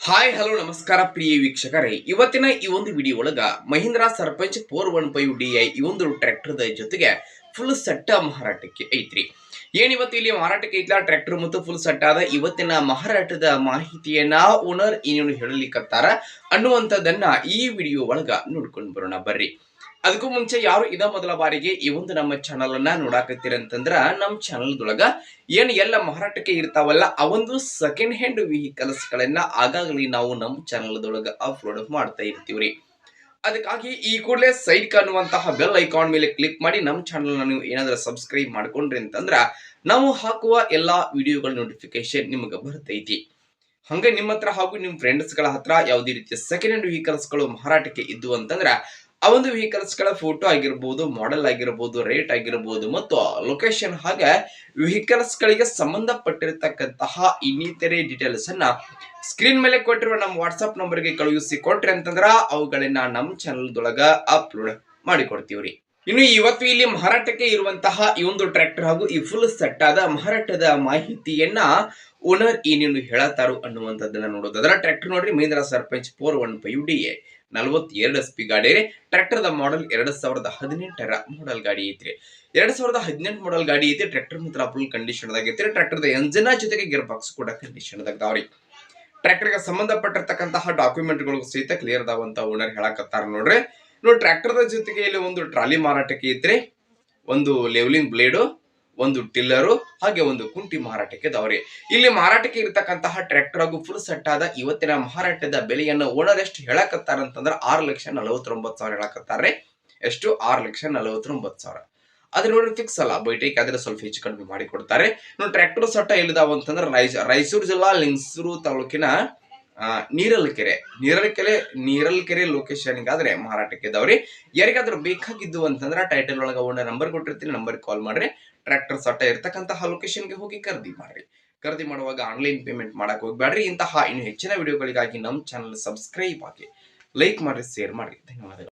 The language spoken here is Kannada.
ಹಾಯ್ ಹಲೋ ನಮಸ್ಕಾರ ಪ್ರಿಯ ವೀಕ್ಷಕರೇ, ಇವತ್ತಿನ ಈ ಒಂದು ವಿಡಿಯೋ ಒಳಗ ಮಹೀಂದ್ರಾ ಸರ್ಪಂಚ್ 415DI ಈ ಒಂದು ಟ್ರ್ಯಾಕ್ಟರ್ ಜೊತೆಗೆ ಫುಲ್ ಸೆಟ್ ಮಾರಾಟಕ್ಕೆ ಐತ್ರಿ. ಏನಿವತ್ತು ಇಲ್ಲಿ ಮಾರಾಟಕ್ಕೆ ಐತ್ಲಾ ಟ್ರ್ಯಾಕ್ಟರ್ ಮತ್ತು ಫುಲ್ ಸೆಟ್ ಆದ ಇವತ್ತಿನ ಮಾರಾಟದ ಮಾಹಿತಿಯನ್ನ ಓನರ್ ಏನೇನು ಹೇಳಲಿಕ್ಕತ್ತಾರ ಅನ್ನುವಂಥದ್ದನ್ನ ಈ ವಿಡಿಯೋ ಒಳಗ ನೋಡ್ಕೊಂಡು ಬರೋಣ ಬರ್ರಿ. ಅದಕ್ಕೂ ಮುಂಚೆ ಯಾರು ಇದ ಮೊದಲ ಬಾರಿಗೆ ಈ ಒಂದು ನಮ್ಮ ಚಾನಲ್ ಅನ್ನ ನೋಡಾಕತ್ತೀರ ಅಂತಂದ್ರ ನಮ್ಮ ಚಾನಲ್ ದೊಳಗ ಏನ್ ಎಲ್ಲ ಮಾರಾಟಕ್ಕೆ ಇರ್ತಾವಲ್ಲ ಆ ಒಂದು ಸೆಕೆಂಡ್ ಹ್ಯಾಂಡ್ ವೆಹಿಕಲ್ಸ್ ಗಳನ್ನ ಆಗಾಗಲೇ ನಾವು ನಮ್ಮ ಚಾನಲ್ ದೊಳಗ ಅಪ್ಲೋಡ್ ಮಾಡ್ತಾ ಇರ್ತೀವ್ರಿ. ಅದಕ್ಕಾಗಿ ಈ ಕೂಡಲೇ ಸೈಡ್ ಕಾಣುವಂತಹ ಬೆಲ್ ಐಕಾನ್ ಮೇಲೆ ಕ್ಲಿಕ್ ಮಾಡಿ ನಮ್ಮ ಚಾನಲ್ ನೀವು ಏನಾದ್ರೂ ಸಬ್ಸ್ಕ್ರೈಬ್ ಮಾಡ್ಕೊಂಡ್ರಿ ಅಂತಂದ್ರ ನಾವು ಹಾಕುವ ಎಲ್ಲಾ ವಿಡಿಯೋಗಳ ನೋಟಿಫಿಕೇಶನ್ ನಿಮಗೆ ಬರ್ತೈತಿ. ಹಂಗೆ ನಿಮ್ಮ ಹತ್ರ ಹಾಗೂ ನಿಮ್ಮ ಫ್ರೆಂಡ್ಸ್ ಗಳ ಹತ್ರ ಯಾವುದೇ ರೀತಿಯ ಸೆಕೆಂಡ್ ಹ್ಯಾಂಡ್ ವೆಹಿಕಲ್ಸ್ ಗಳು ಮಾರಾಟಕ್ಕೆ ಇದ್ದು ಅಂತಂದ್ರ ಆ ಒಂದು ವೆಹಿಕಲ್ಸ್ ಗಳ ಫೋಟೋ ಆಗಿರಬಹುದು, ಮಾಡೆಲ್ ಆಗಿರಬಹುದು, ರೇಟ್ ಆಗಿರಬಹುದು ಮತ್ತು ಲೊಕೇಶನ್ ಹಾಗೆ ವೆಹಿಕಲ್ಸ್ ಗಳಿಗೆ ಸಂಬಂಧಪಟ್ಟಿರತಕ್ಕಂತಹ ಇನ್ನಿತರೆ ಡೀಟೇಲ್ಸ್ ಅನ್ನ ಸ್ಕ್ರೀನ್ ಮೇಲೆ ಕೊಟ್ಟಿರುವ ನಮ್ಮ ವಾಟ್ಸ್ಆಪ್ ನಂಬರ್ಗೆ ಕಳುಹಿಸಿ ಕೊಟ್ರಿ ಅಂತಂದ್ರ ಅವುಗಳನ್ನ ನಮ್ಮ ಚಾನಲ್ ದೊಳಗ ಅಪ್ಲೋಡ್ ಮಾಡಿಕೊಡ್ತೀವ್ರಿ. ಇನ್ನು ಇವತ್ತು ಇಲ್ಲಿ ಮಾರಾಟಕ್ಕೆ ಇರುವಂತಹ ಈ ಒಂದು ಟ್ರ್ಯಾಕ್ಟರ್ ಹಾಗೂ ಈ ಫುಲ್ ಸೆಟ್ ಆದ ಮಾರಾಟದ ಮಾಹಿತಿಯನ್ನ ಓನರ್ ಏನೇನು ಹೇಳತಾರು ಅನ್ನುವಂಥದ್ದನ್ನ ನೋಡೋದಾದ್ರೆ ಟ್ರ್ಯಾಕ್ಟರ್ ನೋಡ್ರಿ, ಮಹೀಂದ್ರಾ ಸರ್ಪಂಚ್ 415DI 42 SP ಗಾಡಿ ರೀ. ಟ್ರ್ಯಾಕ್ಟರ್ ದ ಮಾಡೆಲ್ 2018 ಮಾಡೆಲ್ ಗಾಡಿ ಐತ್ರಿ. 2018 ಮಾಡೆಲ್ ಗಾಡಿ ಐತಿ. ಟ್ರ್ಯಾಕ್ಟರ್ ಮಾತ್ರ ಫುಲ್ ಕಂಡೀಷನ್ ದಾಗ ಐತ್ರಿ. ಟ್ರ್ಯಾಕ್ಟರ್ ದ ಎಂಜಿನ್ ಜೊತೆಗೆ ಗೇರ್ ಬಾಕ್ಸ್ ಕೂಡ ಕಂಡೀಷನ್ ದಾಗ ಅದಾವ್ರಿ. ಟ್ರ್ಯಾಕ್ಟರ್ ಗೆ ಸಂಬಂಧಪಟ್ಟಿರ್ತಕ್ಕಂತಹ ಡಾಕ್ಯುಮೆಂಟ್ ಗಳು ಸಹಿತ ಕ್ಲಿಯರ್ ಅದಾವಂತ ಓನರ್ ಹೇಳಕತ್ತಾರ ನೋಡ್ರಿ. ನೋಡಿ, ಟ್ರ್ಯಾಕ್ಟರ್ ದ ಜೊತೆಗೆ ಇಲ್ಲಿ ಒಂದು ಟ್ರಾಲಿ ಮಾರಾಟಕ್ಕೆ ಐತ್ರಿ, ಒಂದು ಲೆವೆಲಿಂಗ್ ಬ್ಲೇಡ್, ಒಂದು ಟಿಲ್ಲರು ಹಾಗೆ ಒಂದು ಕುಂಟಿ ಮಾರಾಟಕ್ಕೆ ಇದಾವ್ರಿ. ಇಲ್ಲಿ ಮಾರಾಟಕ್ಕೆ ಇರತಕ್ಕಂತಹ ಟ್ರ್ಯಾಕ್ಟರ್ ಹಾಗೂ ಫುಲ್ ಸೆಟ್ ಆದ ಇವತ್ತಿನ ಮಾರಾಟದ ಬೆಲೆಯನ್ನು ಓನರ್ ಎಷ್ಟು ಹೇಳಕತ್ತಾರ ಅಂತಂದ್ರೆ 6,49,000 ಹೇಳಕತ್ತಾರ್ರಿ. ಎಷ್ಟು? 6,49,000. ಅದ್ರ ನೋಡಿ ಫಿಕ್ಸ್ ಅಲ್ಲ, ಬೈಟೇಕ್ ಆದ್ರೆ ಸ್ವಲ್ಪ ಹೆಚ್ಚು ಕಡಿಮೆ ಮಾಡಿ ಕೊಡ್ತಾರೆ. ನೋಡಿ, ಟ್ರ್ಯಾಕ್ಟರ್ ಸಟ್ಟ ಎಲ್ಲಿದಾವ ಅಂತಂದ್ರೆ ರಾಯಚೂರು ಜಿಲ್ಲಾ ಲಿಂಗಸೂರು ತಾಲೂಕಿನ ನೀರಲ್ಕೆರೆ ಲೊಕೇಶನ್ ಆದ್ರೆ ಮಾರಾಟಕ್ಕೆ ಇದಾವ್ರಿ. ಯಾರಿಗಾದ್ರೂ ಬೇಕಾಗಿದ್ದು ಅಂತಂದ್ರೆ ಟೈಟಲ್ ಒಳಗ ಓನರ್ ನಂಬರ್ ಕೊಟ್ಟಿರ್ತೀನಿ, ನಂಬರ್ ಕಾಲ್ ಮಾಡ್ರಿ. ಟ್ರ್ಯಾಕ್ಟರ್ ಸಟ್ಟ ಇರ್ತಕ್ಕಂತಹ ಲೊಕೇಶನ್ಗೆ ಹೋಗಿ ಖರೀದಿ ಮಾಡ್ರಿ. ಖರೀದಿ ಮಾಡುವಾಗ ಆನ್ಲೈನ್ ಪೇಮೆಂಟ್ ಮಾಡಕ್ ಹೋಗ್ಬೇಡ್ರಿ. ಇಂತಹ ಇನ್ನು ಹೆಚ್ಚಿನ ವಿಡಿಯೋಗಳಿಗಾಗಿ ನಮ್ಮ ಚಾನಲ್ ಸಬ್ಸ್ಕ್ರೈಬ್ ಆಗಿ, ಲೈಕ್ ಮಾಡಿ, ಶೇರ್ ಮಾಡಿ. ಧನ್ಯವಾದಗಳು.